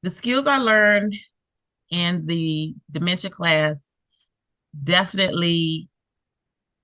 The skills I learned in the dementia class definitely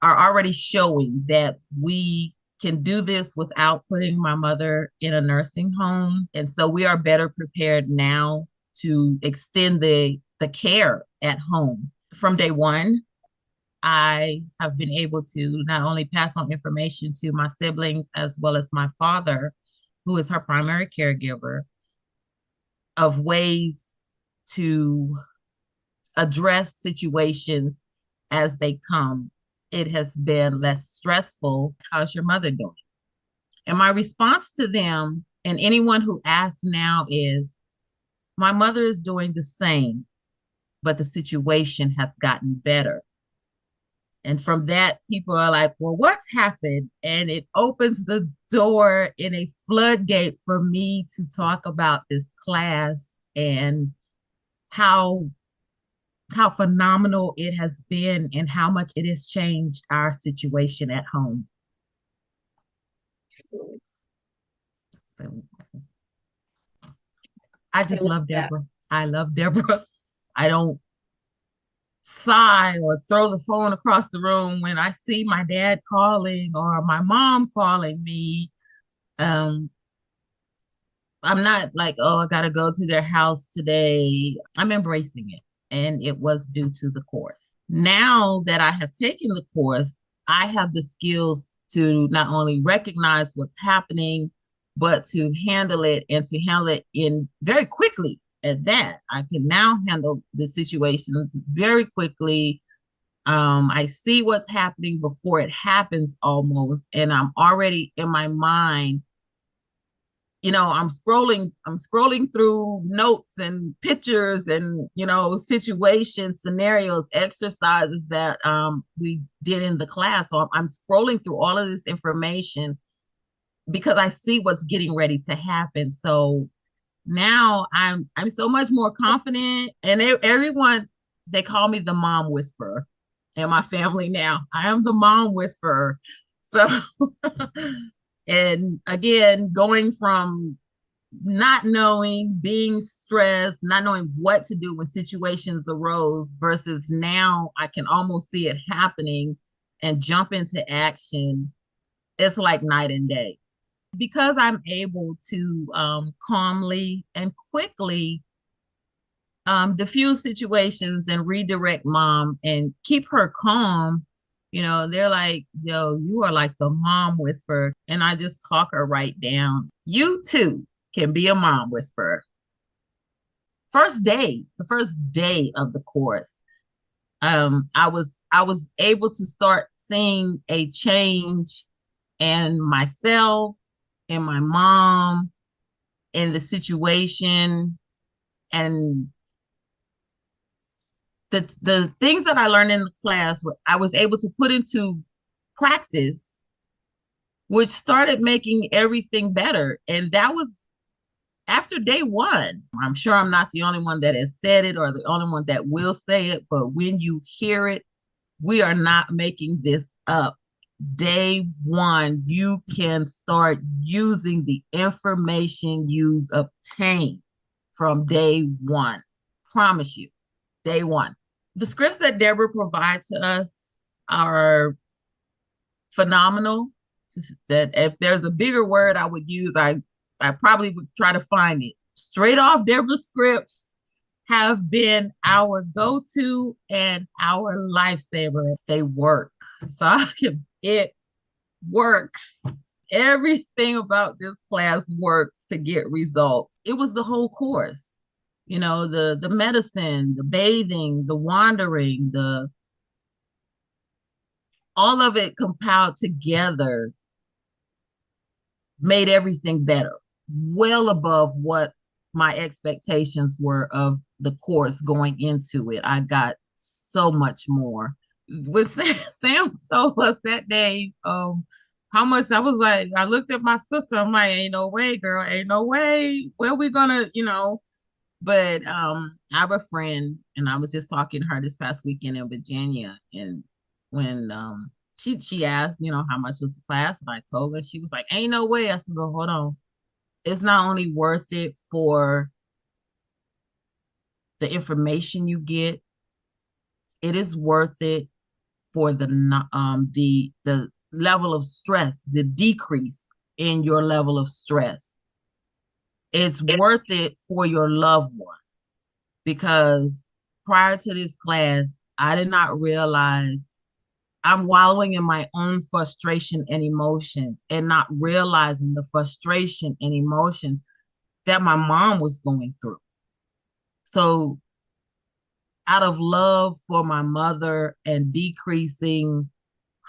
are already showing that we can do this without putting my mother in a nursing home. And so we are better prepared now to extend the care at home. From day one, I have been able to not only pass on information to my siblings as well as my father, who is her primary caregiver, of ways to address situations as they come. It has been less stressful. How's your mother doing? And my response to them and anyone who asks now is, my mother is doing the same, but the situation has gotten better. And from that, people are like, well, what's happened? And it opens the door in a floodgate for me to talk about this class and how how phenomenal it has been and how much it has changed our situation at home. So I I just love love that. Deborah. I love Deborah. I don't sigh or throw the phone across the room when I see my dad calling or my mom calling me. Um, I'm not like, oh, I got to go to their house today. I'm embracing it. And it was due to the course. Now that I have taken the course, I have the skills to not only recognize what's happening, but to handle it and to handle it in very quickly at that. I can now handle the situations very quickly. I see what's happening before it happens almost, and I'm already in my mind, I'm scrolling through notes and pictures and situations, scenarios, exercises that we did in the class. So I'm scrolling through all of this information because I see what's getting ready to happen. So now I'm so much more confident, and everyone, they call me the mom whisperer in my family now. I am the mom whisperer. So and again, going from not knowing, being stressed, not knowing what to do when situations arose versus now I can almost see it happening and jump into action. It's like night and day. Because I'm able to calmly and quickly diffuse situations and redirect mom and keep her calm. They're like, yo, you are like the mom whisperer. And I just talk her right down. You too can be a mom whisperer. The first day of the course, I was able to start seeing a change in myself, in my mom, in the situation, and the things that I learned in the class, I was able to put into practice, which started making everything better. And that was after day one. I'm sure I'm not the only one that has said it or the only one that will say it, but when you hear it, we are not making this up. Day one, you can start using the information you've obtained from day one. Promise you, day one. The scripts that Deborah provides to us are phenomenal. That if there's a bigger word I would use, I probably would try to find it. Straight off Deborah's scripts have been our go-to and our lifesaver. They work. So it works. Everything about this class works to get results. It was the whole course. The medicine, the bathing, the wandering, the all of it compiled together made everything better, well above what my expectations were of the course going into it. I got so much more. With Sam told us that day, how much I was like, I looked at my sister, I'm like, ain't no way, girl, ain't no way. Where we gonna, but I have a friend, and I was just talking to her this past weekend in Virginia, and when she asked, how much was the class, and I told her, she was like, ain't no way. I said, well, hold on. It's not only worth it for the information you get. It is worth it for the level of stress, the decrease in your level of stress. It's worth it for your loved one, because prior to this class, I did not realize I'm wallowing in my own frustration and emotions and not realizing the frustration and emotions that my mom was going through. So, out of love for my mother and decreasing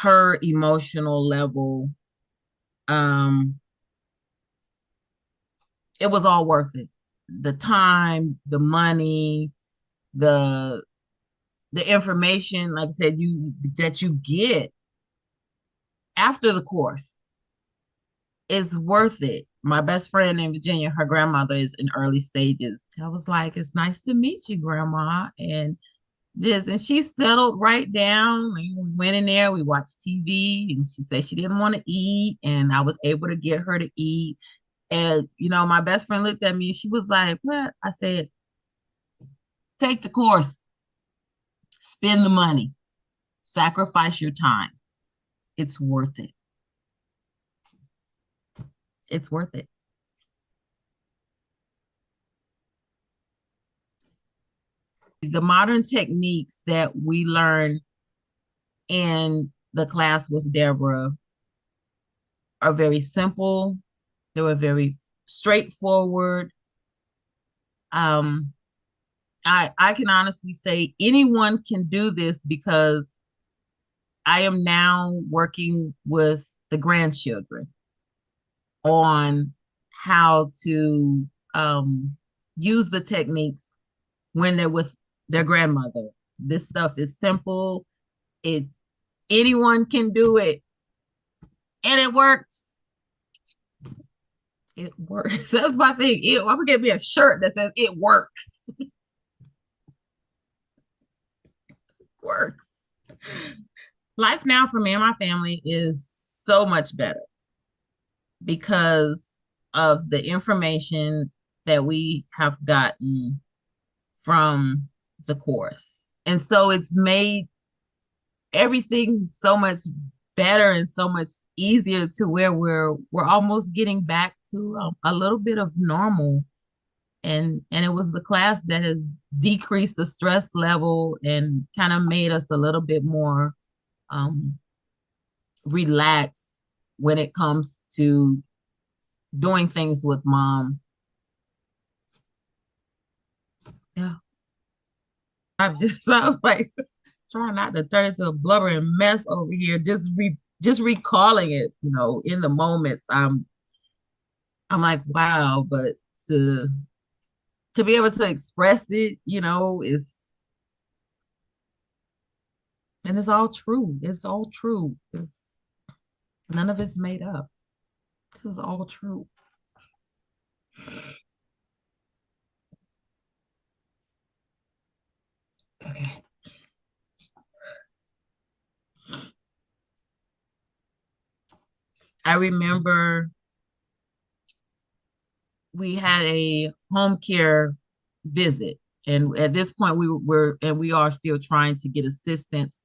her emotional level, um, it was all worth it. The time, the money, the information, like I said, that you get after the course is worth it. My best friend in Virginia, her grandmother is in early stages. I was like, it's nice to meet you, Grandma. And she settled right down. We went in there, we watched TV, and she said she didn't want to eat. And I was able to get her to eat. And, my best friend looked at me and she was like, what? I said, take the course, spend the money, sacrifice your time. It's worth it. It's worth it. The modern techniques that we learn in the class with Deborah are very simple. They were very straightforward. Um, I can honestly say anyone can do this, because I am now working with the grandchildren on how to use the techniques when they're with their grandmother. This stuff is simple. It's anyone can do it, and it works. It works. That's my thing. I'm gonna get me a shirt that says "It works." Works. Life now for me and my family is so much better because of the information that we have gotten from the course. And so it's made everything so much better and so much easier, to where we're almost getting back to a little bit of normal. And it was the class that has decreased the stress level and kind of made us a little bit more relaxed when it comes to doing things with Mom. Yeah. I was like trying not to turn into a blubbering mess over here, just recalling it, in the moments. I'm like, wow, but to be able to express it, is, and it's all true. It's all true. It's none of it's made up. This is all true. Okay. I remember we had a home care visit, and at this point we are still trying to get assistance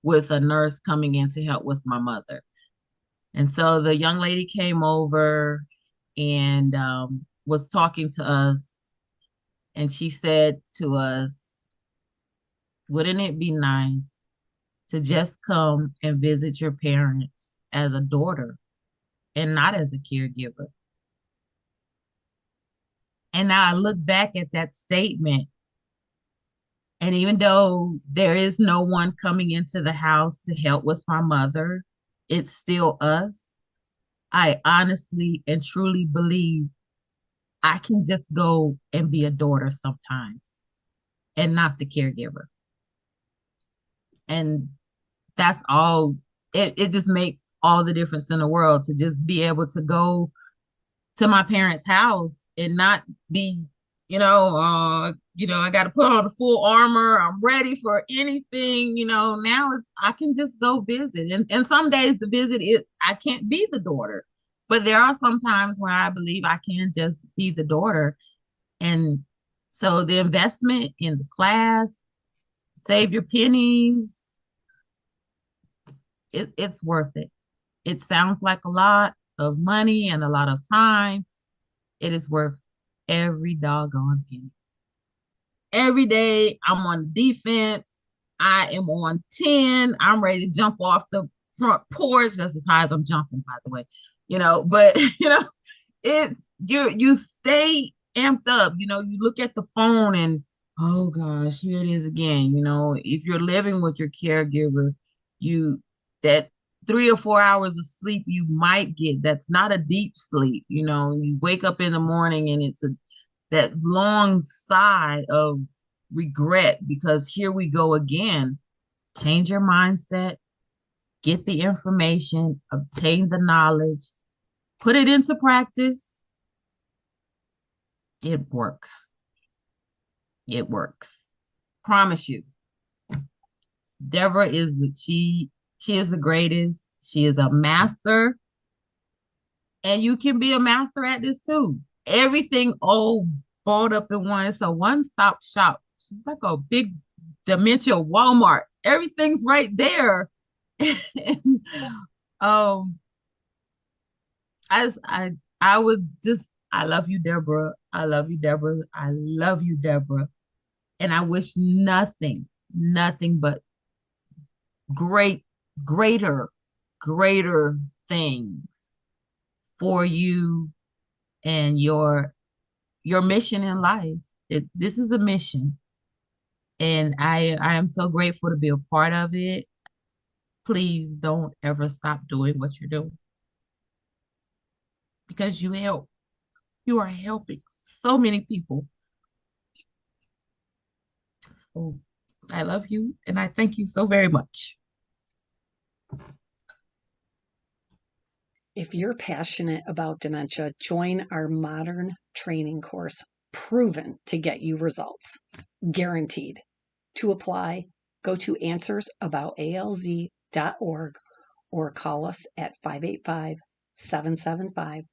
with a nurse coming in to help with my mother. And so the young lady came over and was talking to us, and she said to us, wouldn't it be nice to just come and visit your parents as a daughter and not as a caregiver? And now I look back at that statement, and even though there is no one coming into the house to help with my mother, it's still us. I honestly and truly believe I can just go and be a daughter sometimes and not the caregiver. And that's all. It just makes all the difference in the world to just be able to go to my parents' house and not be, I got to put on the full armor. I'm ready for anything. Now I can just go visit. And some days the visit is I can't be the daughter, but there are some times where I believe I can just be the daughter and So the investment in the class, save your pennies, it's worth it. It sounds like a lot of money and a lot of time. It is worth every doggone penny. Every day I'm on defense. I am on 10. I'm ready to jump off the front porch. That's as high as I'm jumping, by the way. But it's you stay amped up. You look at the phone and oh gosh, here it is again. If you're living with your caregiver, you that 3 or 4 hours of sleep you might get, that's not a deep sleep. You wake up in the morning and it's that long sigh of regret because here we go again. Change your mindset, get the information, obtain the knowledge, put it into practice. It works. It works. Promise you. Debra she is the greatest. She is a master, and you can be a master at this too. Everything all balled up in one. It's a one-stop shop. She's like a big Dementia Walmart. Everything's right there. And, um, I would just I love you, Debra. I love you, Debra. I love you, Debra. And I wish nothing but great, greater, greater things for you and your mission in life. This is a mission, and I am so grateful to be a part of it. Please don't ever stop doing what you're doing because you are helping so many people. So I love you and I thank you so very much. If you're passionate about dementia, join our modern training course, proven to get you results, guaranteed. To apply, go to answersaboutalz.org or call us at 585-775-5949.